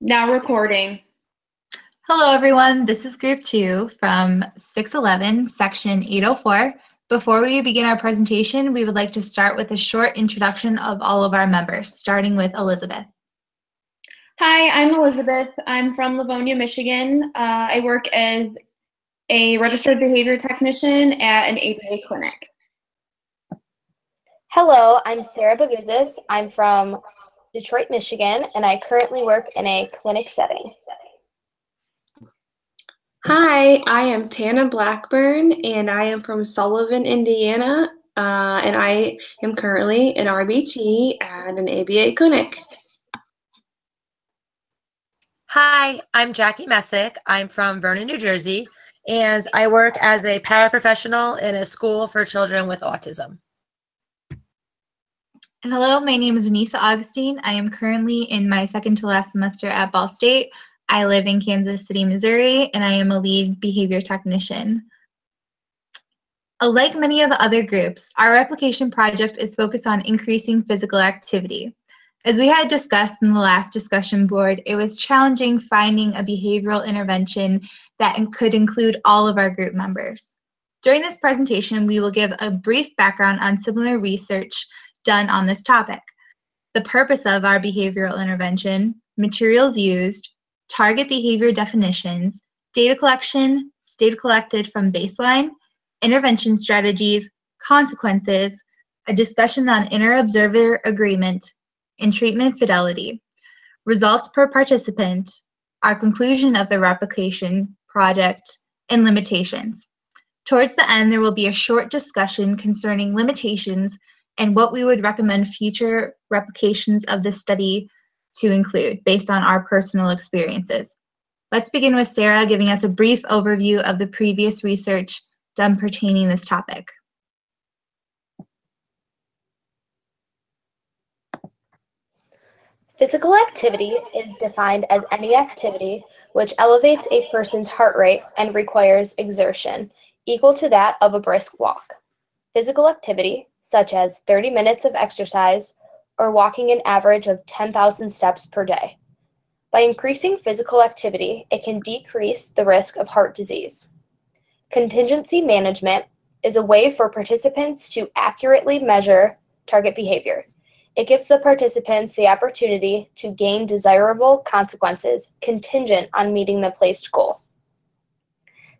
Now recording. Hello everyone, this is group 2 from 611, section 804. Before we begin our presentation, we would like to start with a short introduction of all of our members, starting with Elizabeth. Hi, I'm Elizabeth. I'm from Livonia, Michigan. I work as a registered behavior technician at an ABA clinic. Hello, I'm Sarah Baguzis. I'm from Detroit, Michigan, and I currently work in a clinic setting. Hi, I am Tana Blackburn, and I am from Sullivan, Indiana, and I am currently an RBT at an ABA clinic. Hi, I'm Jackie Messick. I'm from Vernon, New Jersey, and I work as a paraprofessional in a school for children with autism. And hello, my name is Vanessa Augustine. I am currently in my second to last semester at Ball State. I live in Kansas City, Missouri, and I am a lead behavior technician. Like many of the other groups, our replication project is focused on increasing physical activity. As we had discussed in the last discussion board, it was challenging finding a behavioral intervention that could include all of our group members. During this presentation, we will give a brief background on similar research done on this topic, the purpose of our behavioral intervention, materials used, target behavior definitions, data collection, data collected from baseline, intervention strategies, consequences, a discussion on inter-observer agreement, and treatment fidelity, results per participant, our conclusion of the replication project, and limitations. Towards the end, there will be a short discussion concerning limitations and what we would recommend future replications of this study to include based on our personal experiences. Let's begin with Sarah giving us a brief overview of the previous research done pertaining this topic. Physical activity is defined as any activity which elevates a person's heart rate and requires exertion equal to that of a brisk walk. Physical activity, such as 30 minutes of exercise or walking an average of 10,000 steps per day. By increasing physical activity, it can decrease the risk of heart disease. Contingency management is a way for participants to accurately measure target behavior. It gives the participants the opportunity to gain desirable consequences contingent on meeting the placed goal.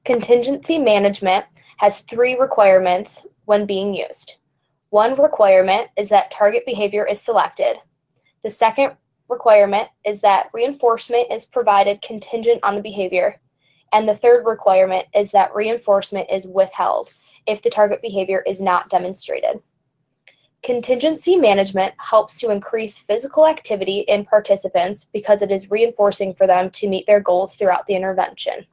Contingency management has 3 requirements when being used. One requirement is that target behavior is selected. The second requirement is that reinforcement is provided contingent on the behavior. And the third requirement is that reinforcement is withheld if the target behavior is not demonstrated. Contingency management helps to increase physical activity in participants because it is reinforcing for them to meet their goals throughout the intervention.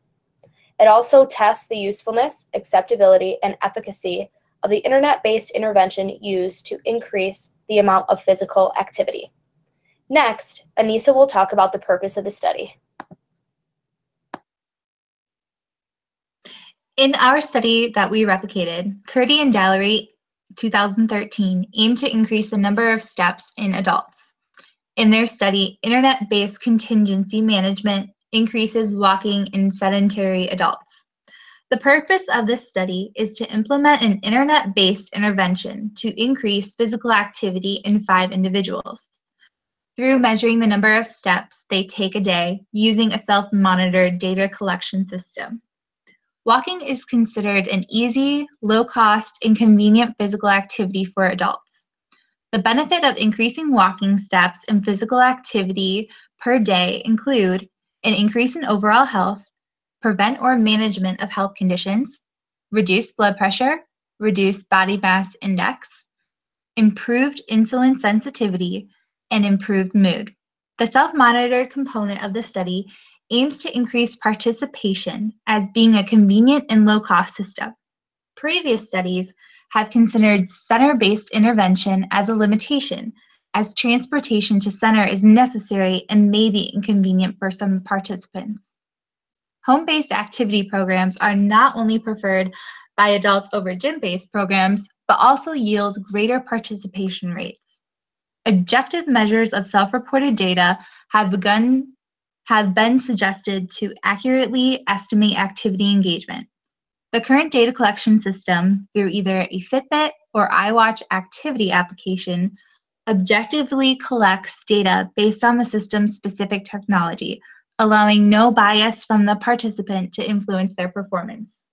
It also tests the usefulness, acceptability, and efficacy of the internet-based intervention used to increase the amount of physical activity. Next, Anissa will talk about the purpose of the study. In our study that we replicated, Curdy and Dallery, 2013, aimed to increase the number of steps in adults. In their study, internet-based contingency management increases walking in sedentary adults. The purpose of this study is to implement an internet-based intervention to increase physical activity in 5 individuals through measuring the number of steps they take a day using a self-monitored data collection system. Walking is considered an easy, low-cost, and convenient physical activity for adults. The benefit of increasing walking steps and physical activity per day include an increase in overall health, prevent or management of health conditions, reduced blood pressure, reduced body mass index, improved insulin sensitivity, and improved mood. The self-monitored component of the study aims to increase participation as being a convenient and low-cost system. Previous studies have considered center-based intervention as a limitation, as transportation to center is necessary and may be inconvenient for some participants. Home-based activity programs are not only preferred by adults over gym-based programs, but also yield greater participation rates. Objective measures of self-reported data have begun have been suggested to accurately estimate activity engagement. The current data collection system, through either a Fitbit or iWatch activity application, objectively collects data based on the system's specific technology, allowing no bias from the participant to influence their performance.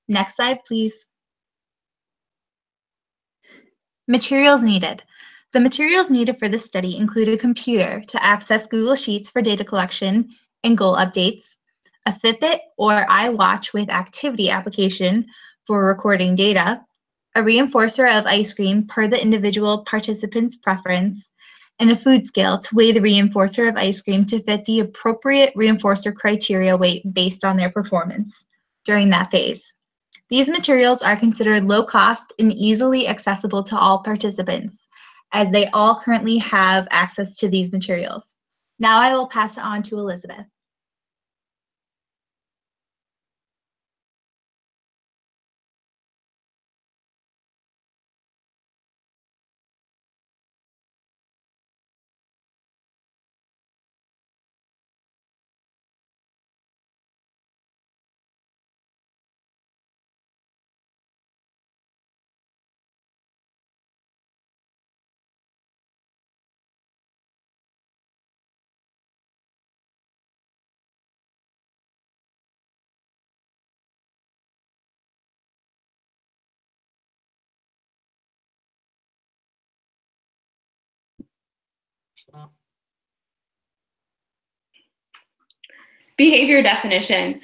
Next slide, please. Materials needed. The materials needed for this study include a computer to access Google Sheets for data collection and goal updates, a Fitbit or iWatch with activity application for recording data, a reinforcer of ice cream per the individual participant's preference, and a food scale to weigh the reinforcer of ice cream to fit the appropriate reinforcer criteria weight based on their performance during that phase. These materials are considered low cost and easily accessible to all participants, as they all currently have access to these materials. Now I will pass it on to Elizabeth. Behavior definition.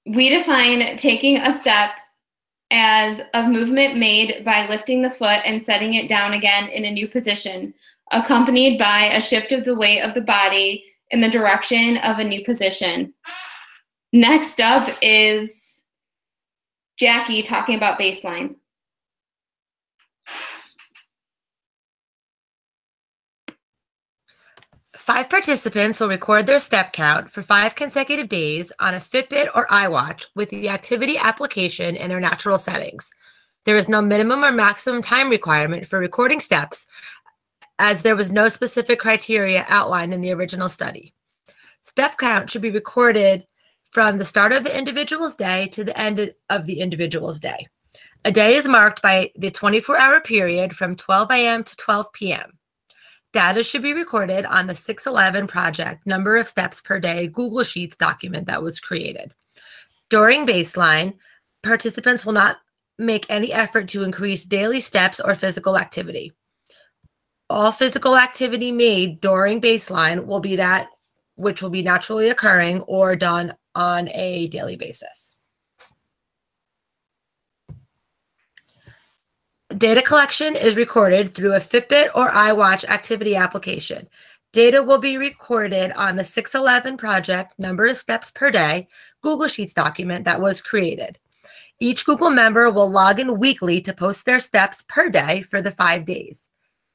We define taking a step as a movement made by lifting the foot and setting it down again in a new position, accompanied by a shift of the weight of the body in the direction of a new position. Next up is Jackie talking about baseline. Five participants will record their step count for 5 consecutive days on a Fitbit or iWatch with the activity application in their natural settings. There is no minimum or maximum time requirement for recording steps, as there was no specific criteria outlined in the original study. Step count should be recorded from the start of the individual's day to the end of the individual's day. A day is marked by the 24-hour period from 12 a.m. to 12 p.m. Data should be recorded on the 611 project number of steps per day Google Sheets document that was created. During baseline, participants will not make any effort to increase daily steps or physical activity. All physical activity made during baseline will be that which will be naturally occurring or done on a daily basis. Data collection is recorded through a Fitbit or iWatch activity application. Data will be recorded on the 611 project number of steps per day Google Sheets document that was created. Each Google member will log in weekly to post their steps per day for the 5 days.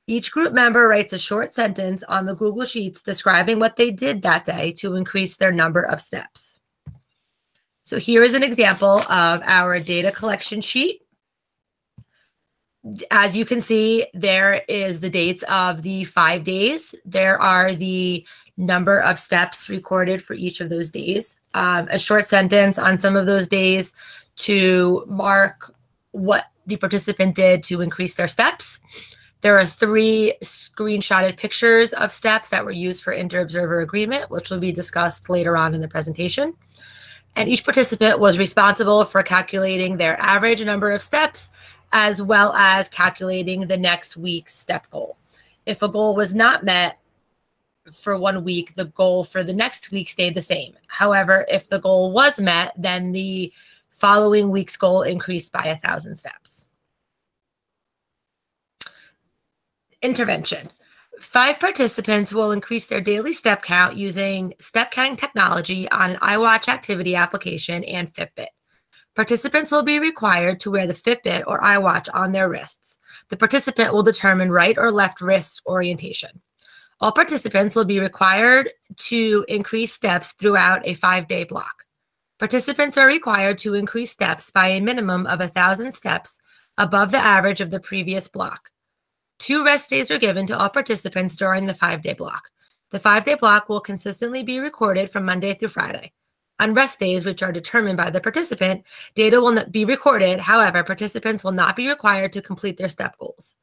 Each group member writes a short sentence on the Google Sheets describing what they did that day to increase their number of steps. So here is an example of our data collection sheet. As you can see, there is the dates of the 5 days. There are the number of steps recorded for each of those days. A short sentence on some of those days to mark what the participant did to increase their steps. There are 3 screenshotted pictures of steps that were used for inter-observer agreement, which will be discussed later on in the presentation. And each participant was responsible for calculating their average number of steps, as well as calculating the next week's step goal. If a goal was not met for 1 week, the goal for the next week stayed the same. However, if the goal was met, then the following week's goal increased by 1,000 steps. Intervention. 5 participants will increase their daily step count using step counting technology on an iWatch activity application and Fitbit. Participants will be required to wear the Fitbit or iWatch on their wrists. The participant will determine right or left wrist orientation. All participants will be required to increase steps throughout a 5-day block. Participants are required to increase steps by a minimum of 1,000 steps above the average of the previous block. 2 rest days are given to all participants during the 5-day block. The 5-day block will consistently be recorded from Monday through Friday. On rest days, which are determined by the participant, data will not be recorded. However, participants will not be required to complete their STEP goals.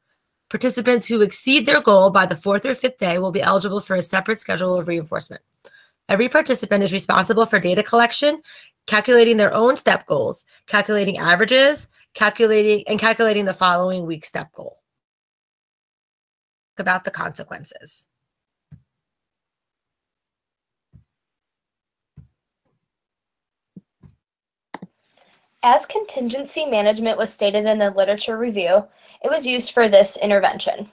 Participants who exceed their goal by the 4th or 5th day will be eligible for a separate schedule of reinforcement. Every participant is responsible for data collection, calculating their own STEP goals, calculating averages, calculating the following week's STEP goal. About the consequences. As contingency management was stated in the literature review, it was used for this intervention.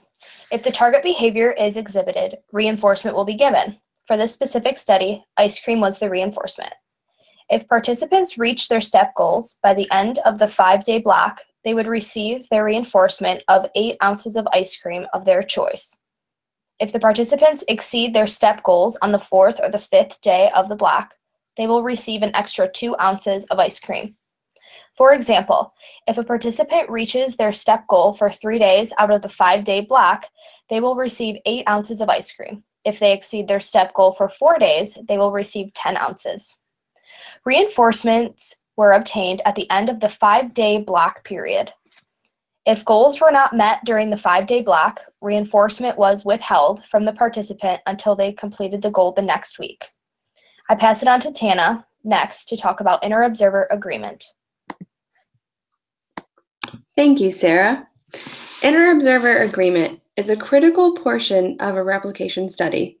If the target behavior is exhibited, reinforcement will be given. For this specific study, ice cream was the reinforcement. If participants reached their STEP goals by the end of the 5-day block, they would receive their reinforcement of 8 ounces of ice cream of their choice. If the participants exceed their STEP goals on the 4th or the 5th day of the block, they will receive an extra 2 ounces of ice cream. For example, if a participant reaches their STEP goal for 3 days out of the 5-day block, they will receive 8 ounces of ice cream. If they exceed their STEP goal for 4 days, they will receive 10 ounces. Reinforcements were obtained at the end of the 5-day block period. If goals were not met during the 5-day block, reinforcement was withheld from the participant until they completed the goal the next week. I pass it on to Tana next to talk about Inter-Observer Agreement. Thank you, Sarah. Inter-Observer Agreement is a critical portion of a replication study.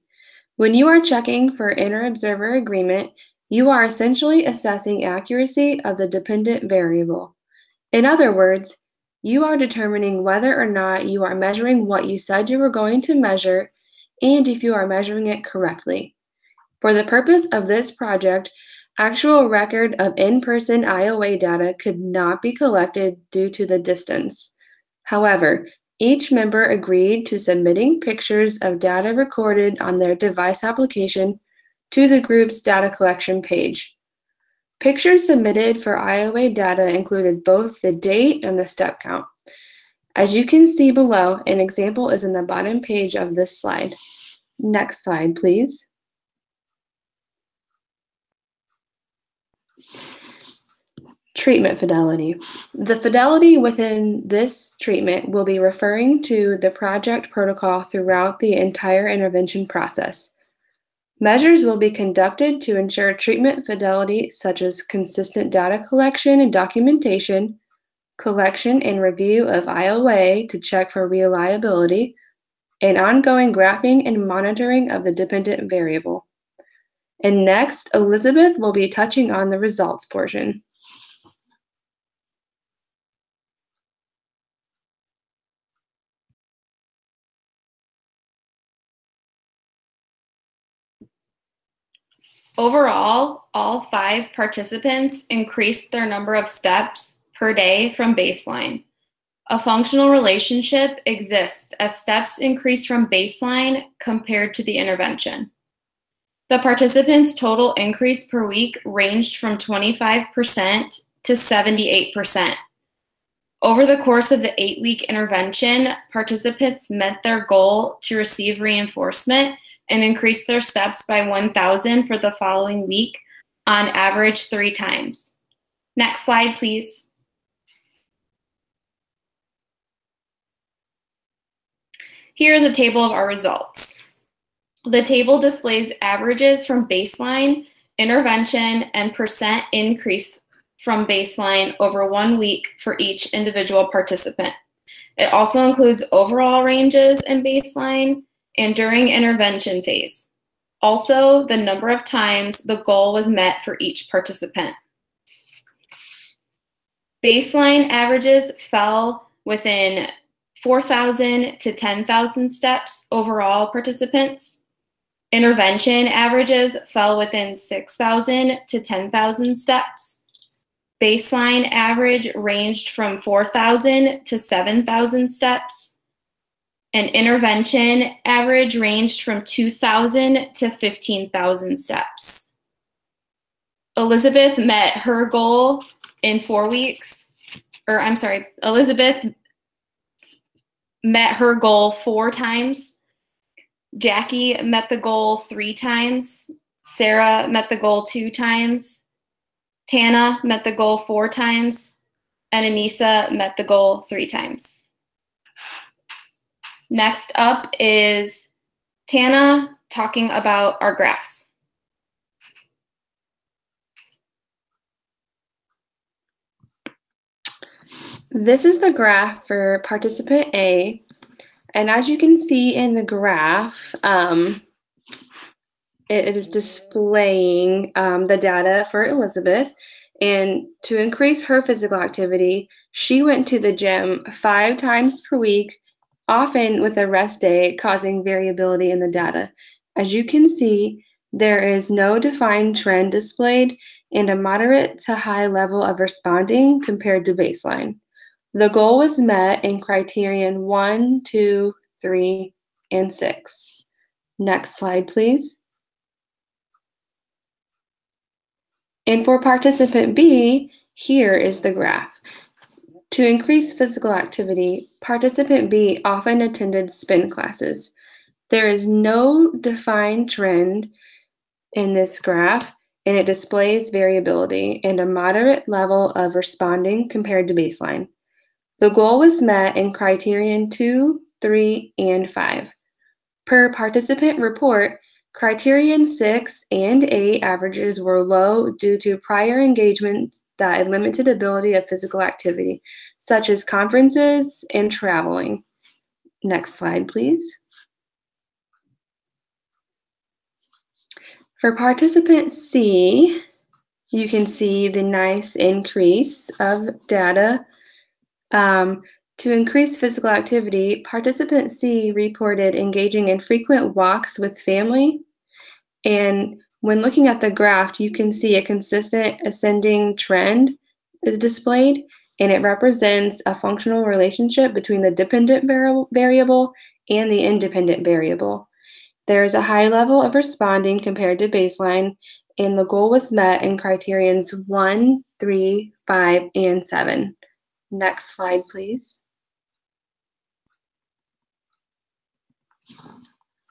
When you are checking for Inter-Observer Agreement, you are essentially assessing accuracy of the dependent variable. In other words, you are determining whether or not you are measuring what you said you were going to measure and if you are measuring it correctly. For the purpose of this project, actual record of in-person IOA data could not be collected due to the distance. However, each member agreed to submitting pictures of data recorded on their device application to the group's data collection page. Pictures submitted for IOA data included both the date and the step count. As you can see below, an example is in the bottom page of this slide. Next slide, please. Treatment fidelity. The fidelity within this treatment will be referring to the project protocol throughout the entire intervention process. Measures will be conducted to ensure treatment fidelity, such as consistent data collection and documentation, collection and review of IOA to check for reliability, and ongoing graphing and monitoring of the dependent variable. And next, Elizabeth will be touching on the results portion. Overall, all 5 participants increased their number of steps per day from baseline. A functional relationship exists as steps increase from baseline compared to the intervention. The participants' total increase per week ranged from 25% to 78%. Over the course of the 8-week intervention, participants met their goal to receive reinforcement and increased their steps by 1,000 for the following week, on average 3 times. Next slide, please. Here is a table of our results. The table displays averages from baseline, intervention, and percent increase from baseline over 1 week for each individual participant. It also includes overall ranges in baseline and during intervention phase. Also, the number of times the goal was met for each participant. Baseline averages fell within 4,000 to 10,000 steps overall participants. Intervention averages fell within 6,000 to 10,000 steps. Baseline average ranged from 4,000 to 7,000 steps. And intervention average ranged from 2,000 to 15,000 steps. Elizabeth met her goal in 4 weeks, Elizabeth met her goal 4 times. Jackie met the goal 3 times. Sarah met the goal 2 times. Tana met the goal 4 times. And Anissa met the goal 3 times. Next up is Tana talking about our graphs. This is the graph for participant A. And as you can see in the graph, it is displaying the data for Elizabeth. And to increase her physical activity, she went to the gym 5 times per week, often with a rest day, causing variability in the data. As you can see, there is no defined trend displayed and a moderate to high level of responding compared to baseline. The goal was met in criterion 1, 2, 3, and 6. Next slide, please. And for participant B, here is the graph. To increase physical activity, participant B often attended spin classes. There is no defined trend in this graph, and it displays variability and a moderate level of responding compared to baseline. The goal was met in criterion 2, 3, and 5. Per participant report, criterion 6 and 8 averages were low due to prior engagements that had limited ability of physical activity, such as conferences and traveling. Next slide, please. For participant C, you can see the nice increase of data. To increase physical activity, participant C reported engaging in frequent walks with family. And when looking at the graph, you can see a consistent ascending trend is displayed, and it represents a functional relationship between the dependent variable and the independent variable. There is a high level of responding compared to baseline, and the goal was met in criterions 1, 3, 5, and 7. Next slide, please.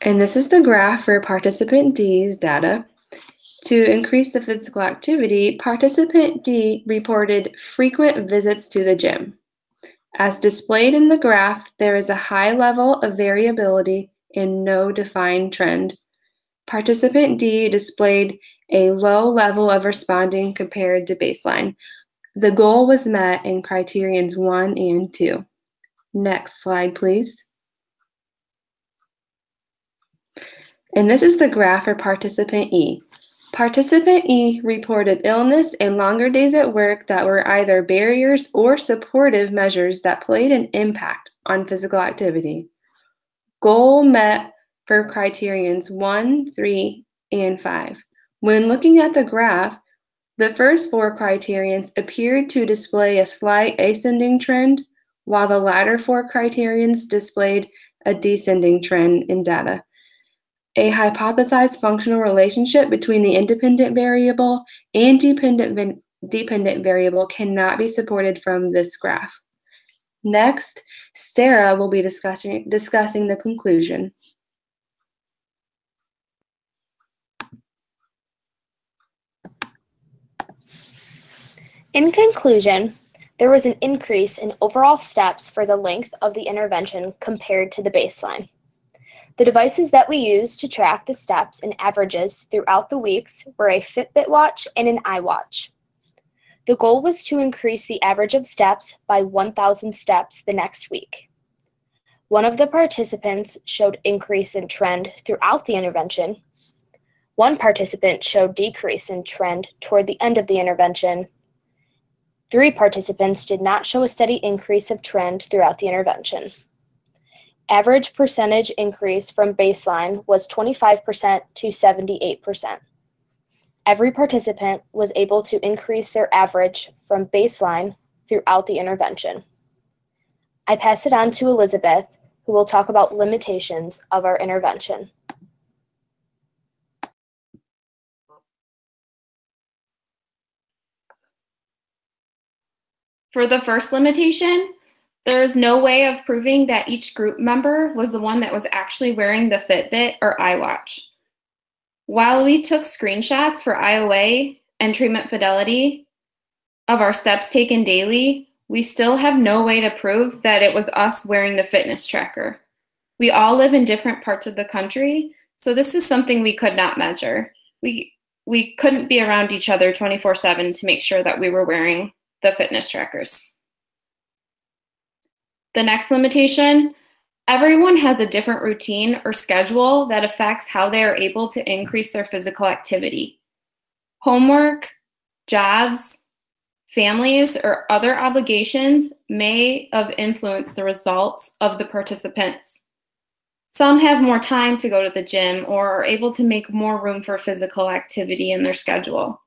And this is the graph for participant D's data. To increase the physical activity, participant D reported frequent visits to the gym. As displayed in the graph, there is a high level of variability and no defined trend. Participant D displayed a low level of responding compared to baseline. The goal was met in criterions 1 and 2. Next slide, please. And this is the graph for participant E. Participant E reported illness and longer days at work that were either barriers or supportive measures that played an impact on physical activity. Goal met for criterions 1, 3, and 5. When looking at the graph, the first 4 criterions appeared to display a slight ascending trend, while the latter 4 criterions displayed a descending trend in data. A hypothesized functional relationship between the independent variable and dependent variable cannot be supported from this graph. Next, Sarah will be discussing the conclusion. In conclusion, there was an increase in overall steps for the length of the intervention compared to the baseline. The devices that we used to track the steps and averages throughout the weeks were a Fitbit watch and an iWatch. The goal was to increase the average of steps by 1,000 steps the next week. One of the participants showed increase in trend throughout the intervention. One participant showed decrease in trend toward the end of the intervention. 3 participants did not show a steady increase of trend throughout the intervention. Average percentage increase from baseline was 25% to 78%. Every participant was able to increase their average from baseline throughout the intervention. I pass it on to Elizabeth, who will talk about limitations of our intervention. For the first limitation, There's no way of proving that each group member was the one that was actually wearing the Fitbit or iWatch. While we took screenshots for IOA and treatment fidelity of our steps taken daily, we still have no way to prove that it was us wearing the fitness tracker. We all live in different parts of the country, so this is something we could not measure. We couldn't be around each other 24/7 to make sure that we were wearing the fitness trackers. The next limitation, everyone has a different routine or schedule that affects how they are able to increase their physical activity. Homework, jobs, families, or other obligations may have influenced the results of the participants. Some have more time to go to the gym or are able to make more room for physical activity in their schedule.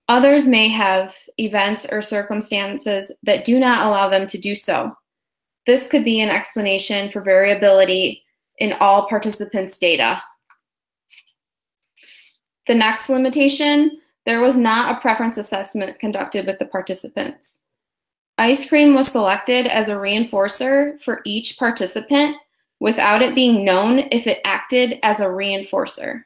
Others may have events or circumstances that do not allow them to do so. This could be an explanation for variability in all participants' data. The next limitation, there was not a preference assessment conducted with the participants. Ice cream was selected as a reinforcer for each participant without it being known if it acted as a reinforcer.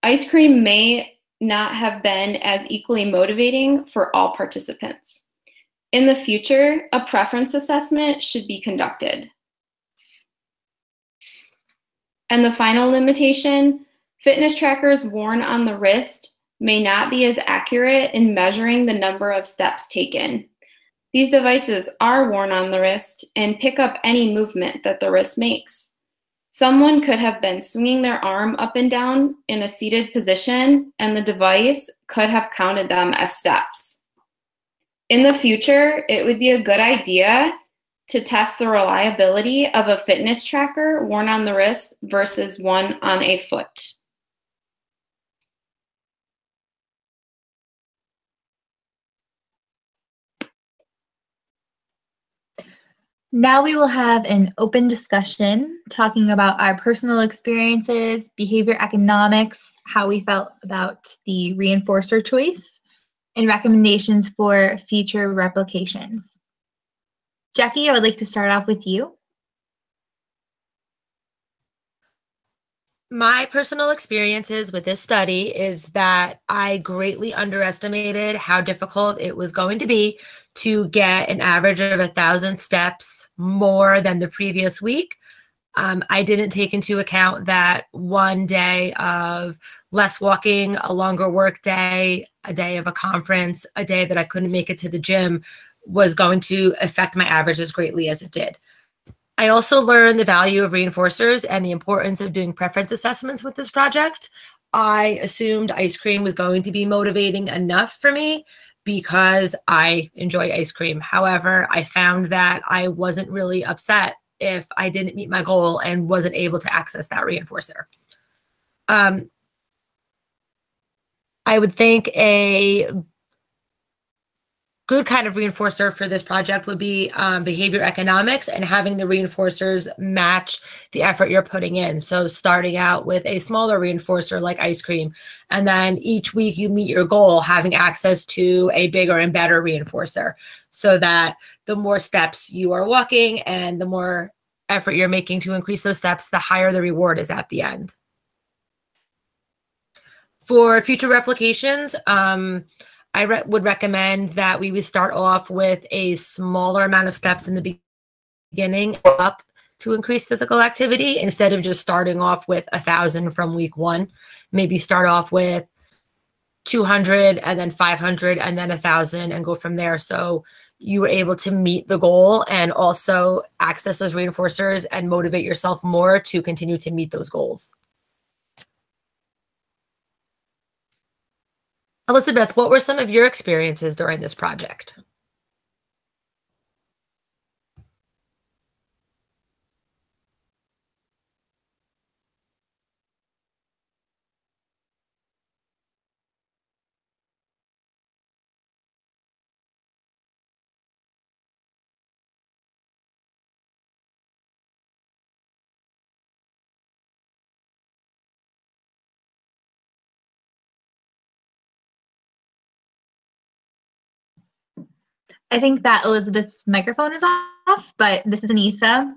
Ice cream may not have been as equally motivating for all participants. In the future, a preference assessment should be conducted. And the final limitation, fitness trackers worn on the wrist may not be as accurate in measuring the number of steps taken. These devices are worn on the wrist and pick up any movement that the wrist makes. Someone could have been swinging their arm up and down in a seated position, and the device could have counted them as steps. In the future, it would be a good idea to test the reliability of a fitness tracker worn on the wrist versus one on a foot. Now we will have an open discussion talking about our personal experiences, behavior economics, how we felt about the reinforcer choice, and recommendations for future replications. Jackie, I would like to start off with you. My personal experiences with this study is that I greatly underestimated how difficult it was going to be to get an average of 1,000 steps more than the previous week. I didn't take into account that one day of less walking, a longer work day, a day of a conference, a day that I couldn't make it to the gym was going to affect my average as greatly as it did. I also learned the value of reinforcers and the importance of doing preference assessments with this project. I assumed ice cream was going to be motivating enough for me because I enjoy ice cream. However, I found that I wasn't really upset if I didn't meet my goal and wasn't able to access that reinforcer. I would think a good kind of reinforcer for this project would be behavior economics and having the reinforcers match the effort you're putting in. So starting out with a smaller reinforcer like ice cream, and then each week you meet your goal, having access to a bigger and better reinforcer so that the more steps you are walking and the more effort you're making to increase those steps, the higher the reward is at the end. For future replications, I would recommend that we would start off with a smaller amount of steps in the beginning up to increase physical activity instead of just starting off with 1,000 from week one. Maybe start off with 200 and then 500 and then 1,000 and go from there. So you were able to meet the goal and also access those reinforcers and motivate yourself more to continue to meet those goals. Elizabeth, what were some of your experiences during this project? I think that Elizabeth's microphone is off, but this is Anissa.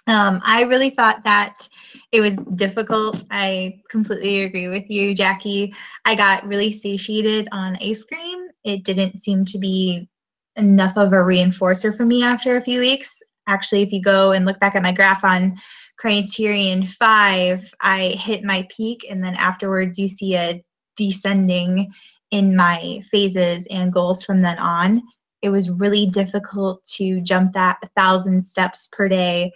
I really thought that it was difficult. I completely agree with you, Jackie. I got really satiated on ice cream. It didn't seem to be enough of a reinforcer for me after a few weeks. Actually, if you go and look back at my graph on criterion 5, I hit my peak, and then afterwards you see a descending in my phases and goals from then on. It was really difficult to jump that 1,000 steps per day.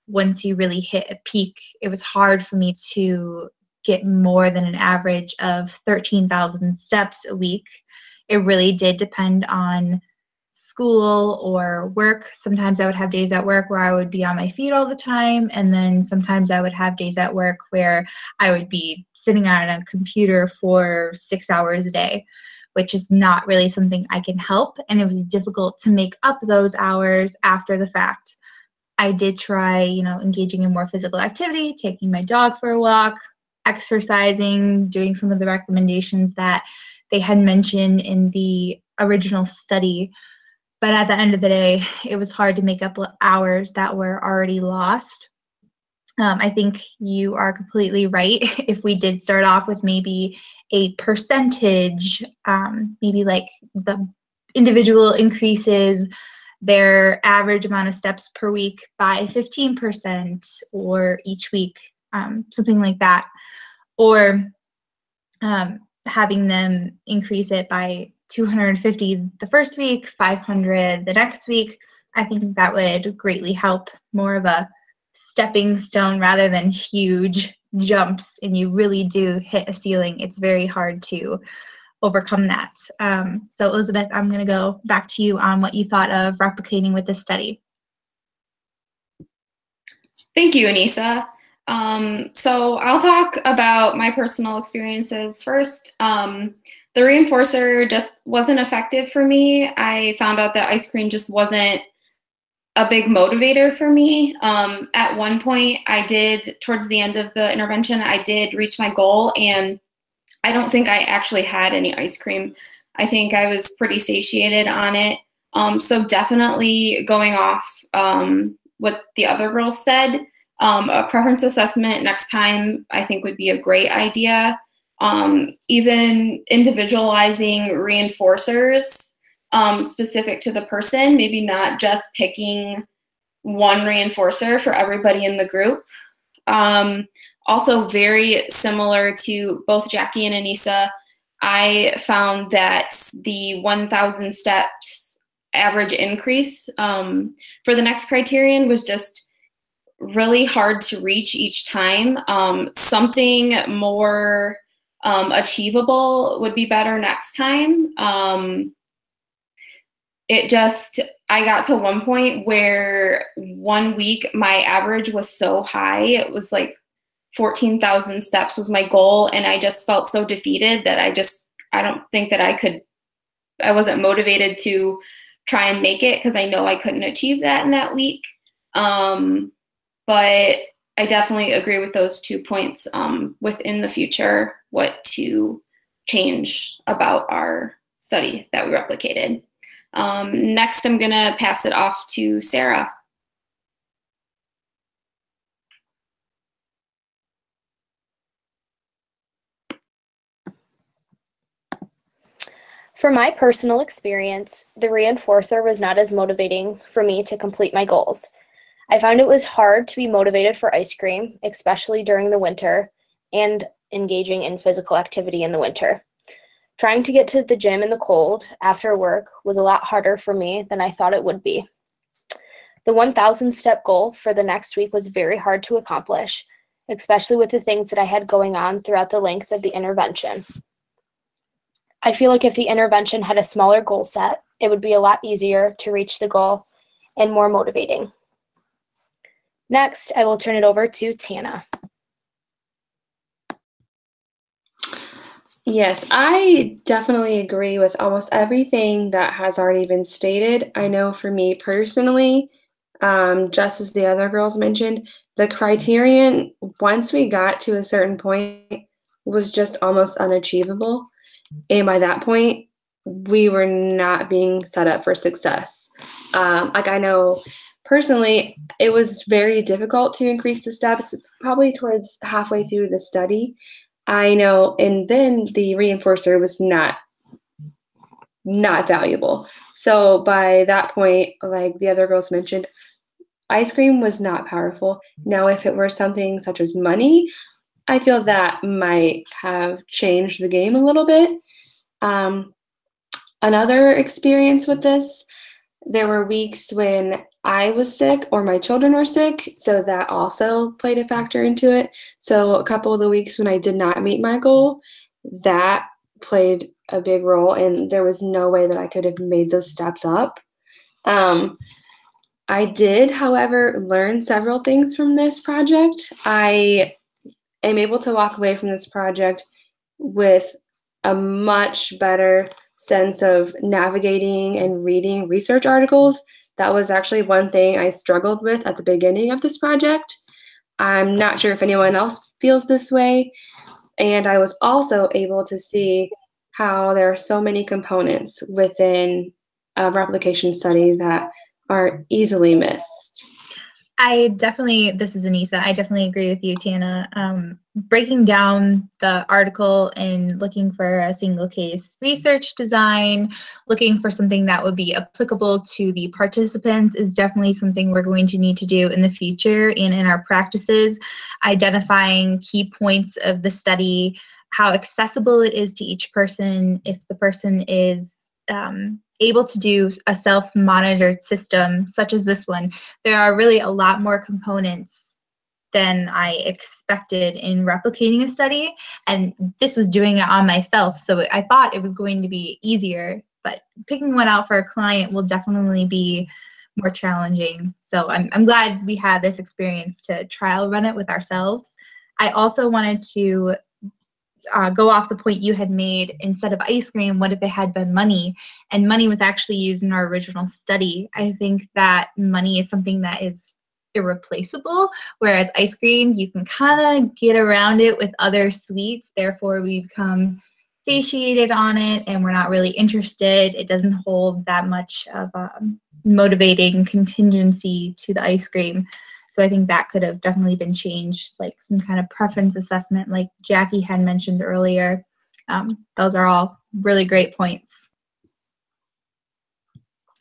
Once you really hit a peak, it was hard for me to get more than an average of 13,000 steps a week. It really did depend on school or work. Sometimes I would have days at work where I would be on my feet all the time, and then sometimes I would have days at work where I would be sitting on a computer for 6 hours a day, which is not really something I can help, and it was difficult to make up those hours after the fact. I did try, engaging in more physical activity, taking my dog for a walk, exercising, doing some of the recommendations that they had mentioned in the original study. But at the end of the day, it was hard to make up hours that were already lost. I think you are completely right. If we did start off with maybe a percentage, maybe like the individual increases their average amount of steps per week by 15% or each week, something like that, or having them increase it by 250 the first week, 500 the next week. I think that would greatly help. More of a stepping stone rather than huge jumps, and you really do hit a ceiling. It's very hard to overcome that. So Elizabeth, I'm going to go back to you on what you thought of replicating with this study. Thank you, Anissa. So I'll talk about my personal experiences first. The reinforcer just wasn't effective for me. I found out that ice cream just wasn't a big motivator for me. At one point, towards the end of the intervention, I did reach my goal, and I don't think I actually had any ice cream. I think I was pretty satiated on it. So definitely going off what the other girls said, a preference assessment next time I think would be a great idea. Even individualizing reinforcers specific to the person, maybe not just picking one reinforcer for everybody in the group. Also very similar to both Jackie and Anissa, I found that the 1,000 steps average increase for the next criterion was just really hard to reach each time. Something more achievable would be better next time. I got to one point where 1 week my average was so high, it was like 14,000 steps was my goal, and I just felt so defeated that I don't think that I wasn't motivated to try and make it, because I know I couldn't achieve that in that week. But I definitely agree with those 2 points within the future, what to change about our study that we replicated. Next, I'm gonna pass it off to Sarah. For my personal experience, the reinforcer was not as motivating for me to complete my goals. I found it was hard to be motivated for ice cream, especially during the winter, and engaging in physical activity in the winter. Trying to get to the gym in the cold after work was a lot harder for me than I thought it would be. The 1,000 step goal for the next week was very hard to accomplish, especially with the things that I had going on throughout the length of the intervention. I feel like if the intervention had a smaller goal set, it would be a lot easier to reach the goal and more motivating. Next, I will turn it over to Tana. Yes, I definitely agree with almost everything that has already been stated. I know for me personally, just as the other girls mentioned, the criterion, once we got to a certain point, was just almost unachievable. And by that point, we were not being set up for success. I know Personally, it was very difficult to increase the steps, probably towards halfway through the study. I know, and then the reinforcer was not valuable. So by that point, like the other girls mentioned, ice cream was not powerful. Now, if it were something such as money, I feel that might have changed the game a little bit. Another experience with this, there were weeks when I was sick or my children were sick, so that also played a factor into it. So a couple of the weeks when I did not meet my goal, that played a big role, and there was no way that I could have made those steps up. I did, however, learn several things from this project. I am able to walk away from this project with a much better sense of navigating and reading research articles. That was actually one thing I struggled with at the beginning of this project. I'm not sure if anyone else feels this way. And I was also able to see how there are so many components within a replication study that are easily missed. This is Anissa, I definitely agree with you, Tana. Breaking down the article and looking for a single case research design, looking for something that would be applicable to the participants is definitely something we're going to need to do in the future and in our practices. Identifying key points of the study, how accessible it is to each person, if the person is able to do a self-monitored system such as this one. There are really a lot more components than I expected in replicating a study, and this was doing it on myself, so I thought it was going to be easier, but picking one out for a client will definitely be more challenging. So I'm glad we had this experience to trial run it with ourselves. I also wanted to go off the point you had made. Instead of ice cream, what if it had been money? And money was actually used in our original study. I think that money is something that is irreplaceable, whereas ice cream, you can kind of get around it with other sweets. Therefore, we become satiated on it and we're not really interested. It doesn't hold that much of a motivating contingency to the ice cream. So I think that could have definitely been changed, like some kind of preference assessment like Jackie had mentioned earlier. Those are all really great points.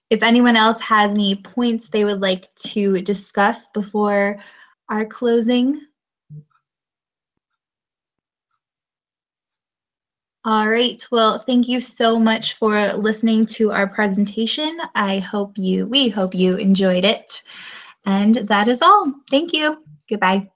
If anyone else has any points they would like to discuss before our closing. All right, well, thank you so much for listening to our presentation. We hope you enjoyed it. And that is all. Thank you. Goodbye.